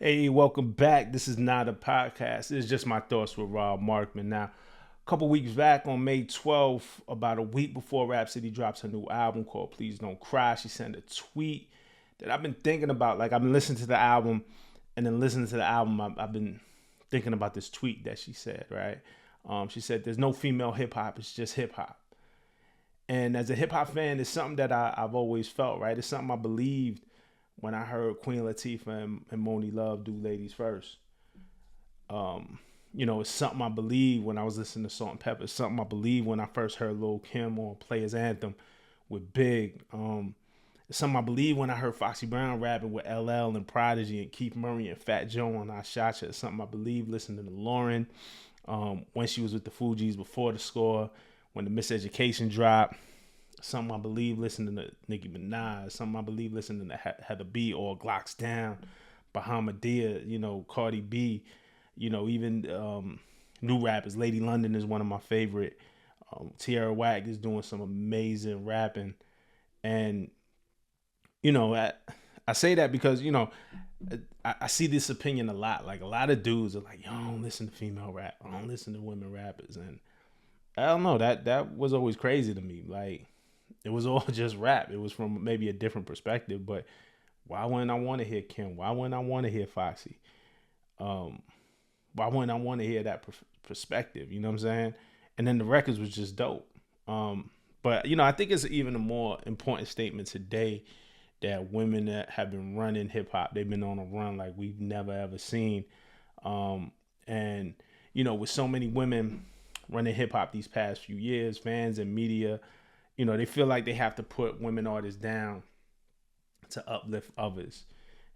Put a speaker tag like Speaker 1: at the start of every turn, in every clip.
Speaker 1: Hey, welcome back. This is not a podcast. It's just my thoughts with Markman. Now, a couple weeks back on May 12th, about a week before Rapsody drops her new album called Please Don't Cry, she sent a tweet that I've been thinking about. Like, I've been listening to the album, and then listening to the album, I've been thinking about this tweet that she said, right? She said, "There's no female hip hop, it's just hip hop." And as a hip hop fan, it's something that I've always felt, right? It's something I believed when I heard Queen Latifah and Moni Love do Ladies First. It's something I believed when I was listening to Salt and Pepper. It's something I believed when I first heard Lil Kim on Players Anthem with Big. It's something I believed when I heard Foxy Brown rapping with LL and Prodigy and Keith Murray and Fat Joe on I Shot Ya. It's something I believed listening to Lauren when she was with the Fugees before the score, when the Miseducation dropped. Something I believe listening to Nicki Minaj, something I believe listening to Heather B or Glocks Down, Bahamadia, Cardi B, even new rappers. Lady London is one of my favorite. Tierra Whack is doing some amazing rapping. And, I say that because, I see this opinion a lot. Like a lot of dudes are like, yo, I don't listen to female rap. I don't listen to women rappers. And I don't know, that was always crazy to me. Like, it was all just rap. It was from maybe a different perspective, but why wouldn't I want to hear Kim? Why wouldn't I want to hear Foxy? Why wouldn't I want to hear that perspective? You know what I'm saying? And then the records was just dope. But I think it's even a more important statement today that women that have been running hip hop, they've been on a run like we've never ever seen. And with so many women running hip hop these past few years, fans and media, they feel like they have to put women artists down to uplift others.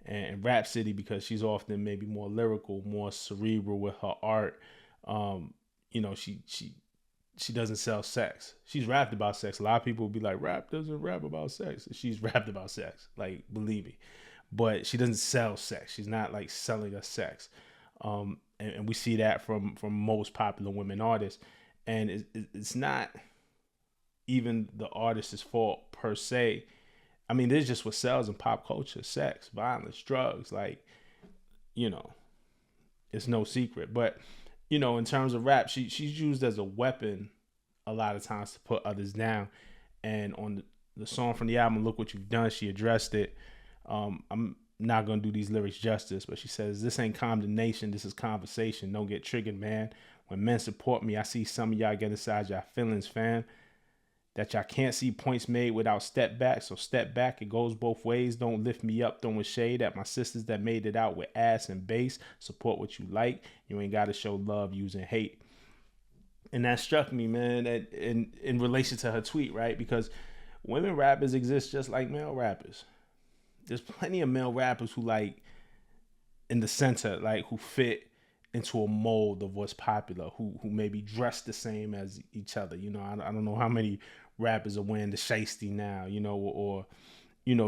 Speaker 1: And Rapsody, because she's often maybe more lyrical, more cerebral with her art, she doesn't sell sex. She's rapped about sex. A lot of people will be like, rap doesn't rap about sex. She's rapped about sex, like, believe me. But she doesn't sell sex. She's not like selling us sex. And we see that from most popular women artists. And it's not even the artist's fault per se. I mean, there's just what sells in pop culture: sex, violence, drugs. Like, it's no secret. But in terms of rap, she's used as a weapon a lot of times to put others down. And on the song from the album, "Look What You've Done," she addressed it. I'm not gonna do these lyrics justice, but she says, "This ain't condemnation, this is conversation. Don't get triggered, man. When men support me, I see some of y'all get inside y'all feelings, fam. That y'all can't see points made without step back. So step back. It goes both ways. Don't lift me up throwing shade at my sisters that made it out with ass and bass. Support what you like. You ain't got to show love using hate." And that struck me, man, in relation to her tweet, right? Because women rappers exist just like male rappers. There's plenty of male rappers who, like, in the center, like, who fit into a mold of what's popular, who maybe dress the same as each other. I don't know how many rappers are wearing the shiesty now, or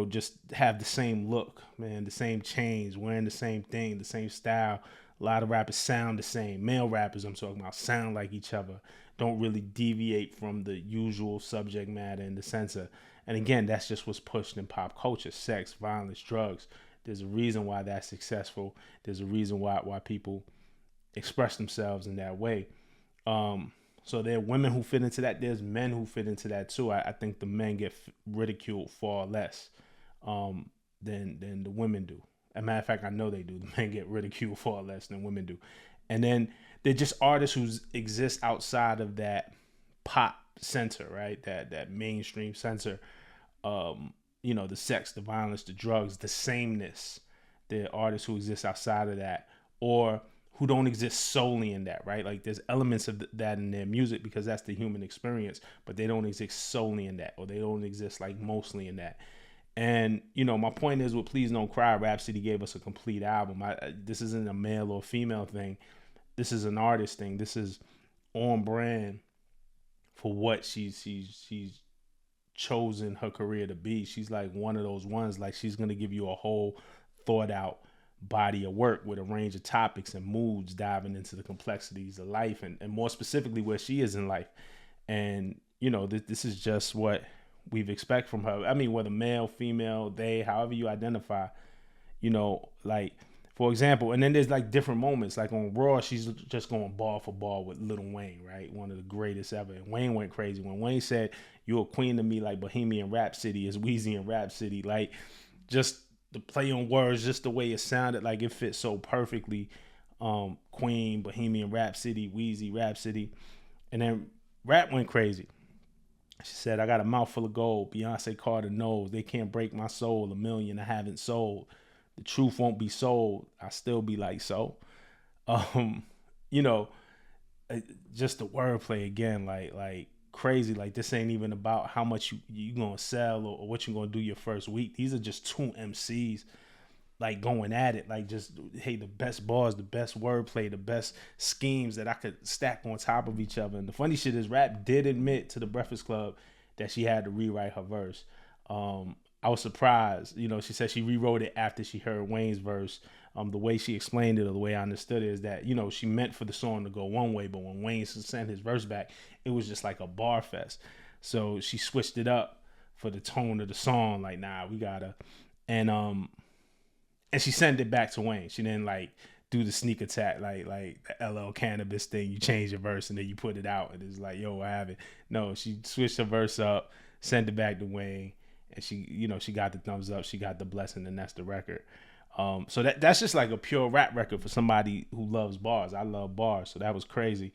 Speaker 1: just have the same look, man, the same chains, wearing the same thing, the same style. A lot of rappers sound the same. Male rappers, I'm talking about, sound like each other, don't really deviate from the usual subject matter in the censor. And again, that's just what's pushed in pop culture: sex, violence, drugs. There's a reason why that's successful. There's a reason why people express themselves in that way. So there are women who fit into that. There's men who fit into that too. I think the men get ridiculed far less than the women do. As a matter of fact, I know they do. The men get ridiculed far less than women do. And then they're just artists who exist outside of that pop center, right? That mainstream center. The sex, the violence, the drugs, the sameness. They're artists who exist outside of that, or who don't exist solely in that, right? Like, there's elements of that in their music because that's the human experience, but they don't exist solely in that, or they don't exist like mostly in that. And my point is, with Please Don't Cry, Rapsody gave us a complete album. This isn't a male or female thing. This is an artist thing. This is on brand for what she's chosen her career to be. She's like one of those ones, like, she's gonna give you a whole thought out body of work with a range of topics and moods, diving into the complexities of life, and more specifically where she is in life. And this is just what we've expect from her. I mean, whether male, female, they, however you identify, like, For example, and then there's like different moments. Like on Raw, she's just going ball for ball with Lil Wayne, right? One of the greatest ever. And Wayne went crazy when Wayne said, "You're a queen to me, like Bohemian Rhapsody is Wheezy and Rhapsody." Like just the play on words, just the way it sounded, like it fit so perfectly. Queen, Bohemian Rhapsody, Wheezy, Rhapsody, and then Rap went crazy. She said, "I got a mouth full of gold. Beyonce Carter knows they can't break my soul. A million I haven't sold. The truth won't be sold. I still be like so." Um, you know, just the wordplay again, like crazy. Like this ain't even about how much you gonna sell or what you gonna do your first week. These are just two MCs like going at it, like just hey, the best bars, the best wordplay, the best schemes that I could stack on top of each other. And the funny shit is, Rap did admit to the Breakfast Club that she had to rewrite her verse. I was surprised. She said she rewrote it after she heard Wayne's verse. The way she explained it, or the way I understood it, is that she meant for the song to go one way, but when Wayne sent his verse back, it was just like a bar fest. So she switched it up for the tone of the song. Like, nah, we gotta, and she sent it back to Wayne. She didn't like do the sneak attack like the LL Cannabis thing. You change your verse and then you put it out, and it's like, yo, I have it. No, she switched her verse up, sent it back to Wayne, and she got the thumbs up, she got the blessing, and that's the record. So that's just like a pure rap record for somebody who loves bars. I love bars, so that was crazy.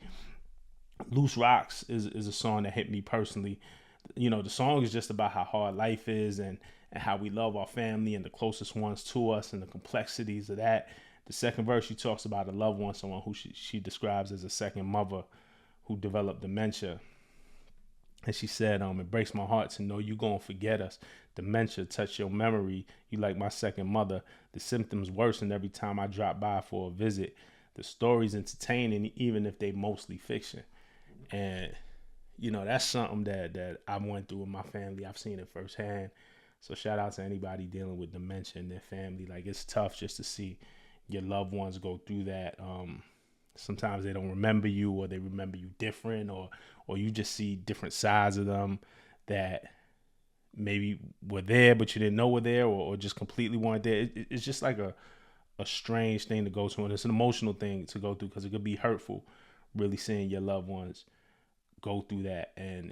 Speaker 1: Loose Rocks is a song that hit me personally. The song is just about how hard life is, and how we love our family and the closest ones to us, and the complexities of that. The second verse, she talks about a loved one, someone who she describes as a second mother who developed dementia. And she said, "It breaks my heart to know you gonna forget us. Dementia touch your memory. You like my second mother. The symptoms worsen every time I drop by for a visit. The story's entertaining, even if they mostly fiction." And that's something that I went through with my family. I've seen it firsthand. So shout out to anybody dealing with dementia in their family. Like, it's tough just to see your loved ones go through that. Sometimes they don't remember you, or they remember you different, or you just see different sides of them that maybe were there but you didn't know were there, or just completely weren't there. It's just like a strange thing to go through, and it's an emotional thing to go through, because it could be hurtful, really seeing your loved ones go through that, and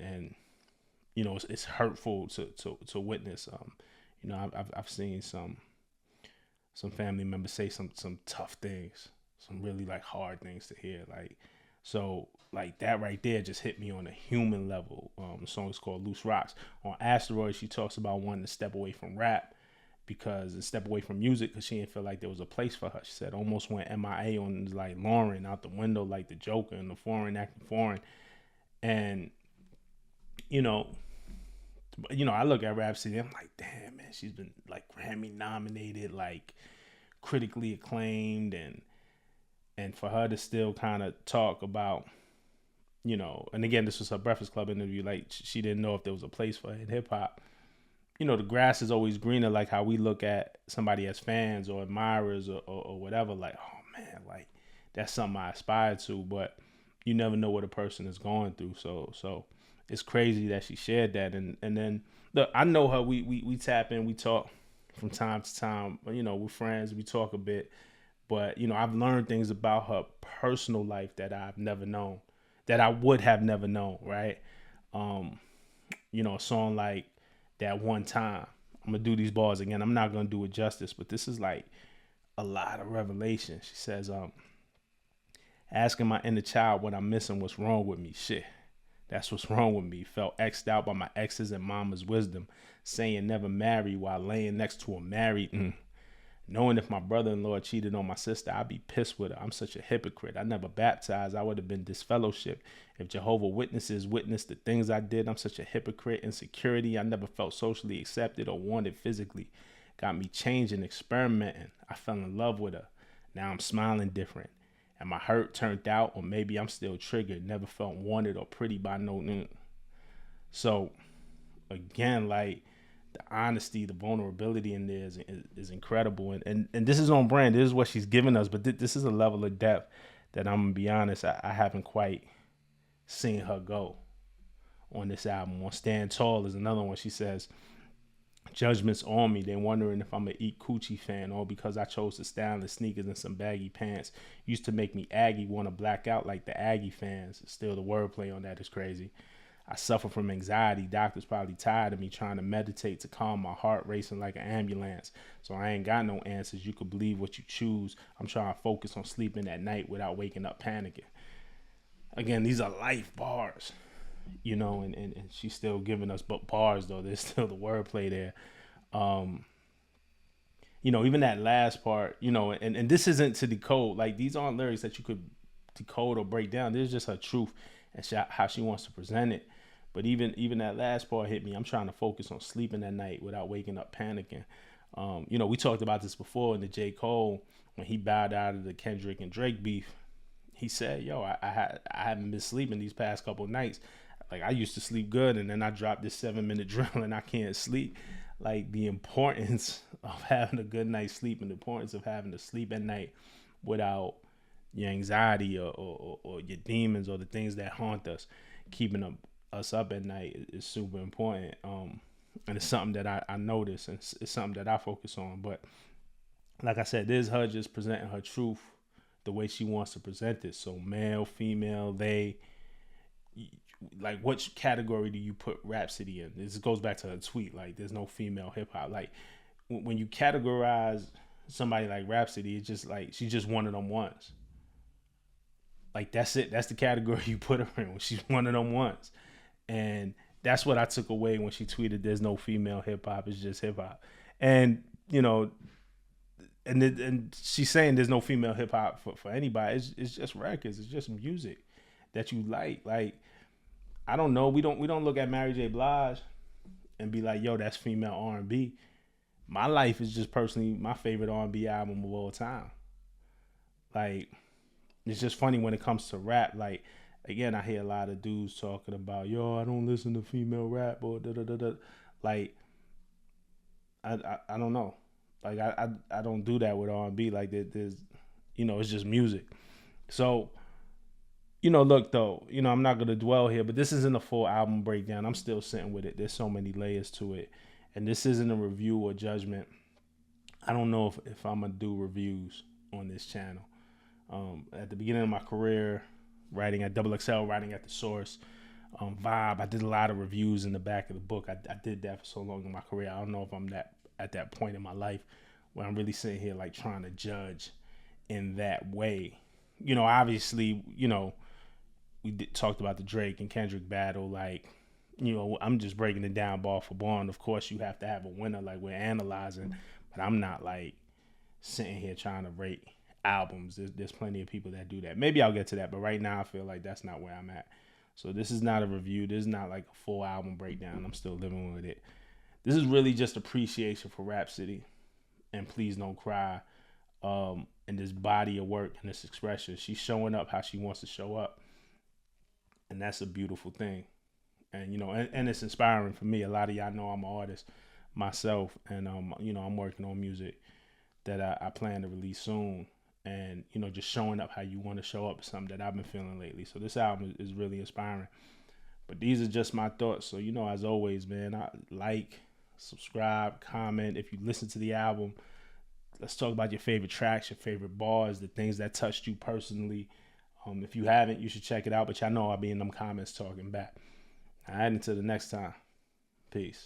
Speaker 1: it's hurtful to witness. I've seen some family members say some tough things, some really like hard things to hear. Like, so like that right there just hit me on a human level. The song is called Loose Rocks. On Asteroid, she talks about wanting to step away from rap and step away from music because she didn't feel like there was a place for her. She said almost went MIA on like Lauren out the window, like the Joker and the foreign acting foreign. And I look at Rapsody, I'm like, damn, man, she's been like Grammy nominated, like critically acclaimed, and for her to still kind of talk about, and again, this was her Breakfast Club interview, like she didn't know if there was a place for her in hip hop. The grass is always greener, like how we look at somebody as fans or admirers or whatever, like, oh man, like that's something I aspire to, but you never know what a person is going through. So it's crazy that she shared that. And then look, I know her, we tap in, we talk from time to time, we're friends, we talk a bit, but I've learned things about her personal life that I've never known, that I would have never known, right? A song like That One Time, I'm gonna do these bars again, I'm not gonna do it justice, but this is like a lot of revelation. She says, asking my inner child what I'm missing, what's wrong with me. Shit, that's what's wrong with me. Felt X'd out by my exes and mama's wisdom. Saying never marry while laying next to a married. Knowing if my brother-in-law cheated on my sister, I'd be pissed with her. I'm such a hypocrite. I never baptized. I would have been disfellowshipped. If Jehovah Witnesses witnessed the things I did, I'm such a hypocrite. Insecurity. I never felt socially accepted or wanted physically. Got me changing, experimenting. I fell in love with her. Now I'm smiling different. And my hurt turned out, or maybe I'm still triggered. Never felt wanted or pretty by no. So, again, like the honesty, the vulnerability in there is incredible. And this is on brand. This is what she's giving us. But this is a level of depth that I'm going to be honest, I haven't quite seen her go on this album. On Stand Tall is another one. She says, Judgments on me. They're wondering if I'm an Eat Coochie fan, or because I chose the stylish sneakers and some baggy pants. Used to make me Aggie want to black out like the Aggie fans. Still, the wordplay on that is crazy. I suffer from anxiety. Doctors probably tired of me trying to meditate to calm my heart racing like an ambulance. So I ain't got no answers. You could believe what you choose. I'm trying to focus on sleeping at night without waking up panicking. Again, these are life bars, and she's still giving us but bars though. There's still the wordplay there. Um, Even that last part, and this isn't to decode. Like, these aren't lyrics that you could decode or break down. This is just her truth and how she wants to present it. But even that last part hit me. I'm trying to focus on sleeping at night without waking up panicking. We talked about this before in the J. Cole, when he bowed out of the Kendrick and Drake beef. He said, "Yo, I haven't been sleeping these past couple of nights. Like, I used to sleep good, and then I dropped this 7-minute drill, and I can't sleep." Like, the importance of having a good night's sleep, and the importance of having to sleep at night without your anxiety or your demons or the things that haunt us, keeping us up at night is super important. And it's something that I notice, and it's something that I focus on. But like I said, this is her just presenting her truth the way she wants to present it. So male, female, they, like, which category do you put Rapsody in? This goes back to her tweet. Like, there's no female hip hop. Like, when you categorize somebody like Rapsody, it's just like she's just one of them ones. Like, that's it. That's the category you put her in. She's one of them ones. And that's what I took away when she tweeted, "There's no female hip hop. It's just hip hop." And, and she's saying there's no female hip hop for anybody. It's just records. It's just music that you like. Like, I don't know. We don't look at Mary J. Blige and be like, "Yo, that's female R&B." My Life is just personally my favorite R&B album of all time. Like, it's just funny when it comes to rap. Like, again, I hear a lot of dudes talking about, "Yo, I don't listen to female rap," or da da da da. Like, I don't know. Like, I don't do that with R&B. Like, there's, it's just music. So, look though, I'm not gonna dwell here, but this isn't a full album breakdown. I'm still sitting with it. There's so many layers to it, and this isn't a review or judgment. I don't know if I'm gonna do reviews on this channel. At the beginning of my career, writing at Double XL, writing at The Source, Vibe, I did a lot of reviews in the back of the book. I did that for so long in my career. I don't know if I'm at that point in my life where I'm really sitting here like trying to judge in that way. Obviously, talked about the Drake and Kendrick battle. Like, I'm just breaking it down bar for bar. And of course, you have to have a winner. Like, we're analyzing, but I'm not like sitting here trying to rate albums. There's plenty of people that do that. Maybe I'll get to that, but right now I feel like that's not where I'm at. So this is not a review. This is not like a full album breakdown. I'm still living with it. This is really just appreciation for Rapsody and Please Don't Cry, and this body of work and this expression. She's showing up how she wants to show up, and that's a beautiful thing. And and it's inspiring for me. A lot of y'all know I'm an artist myself, and I'm working on music that I plan to release soon. And just showing up how you want to show up is something that I've been feeling lately. So this album is really inspiring. But these are just my thoughts. So as always, man, I like, subscribe, comment. If you listen to the album, let's talk about your favorite tracks, your favorite bars, the things that touched you personally. If you haven't, you should check it out. But y'all know I'll be in them comments talking back. All right, until the next time. Peace.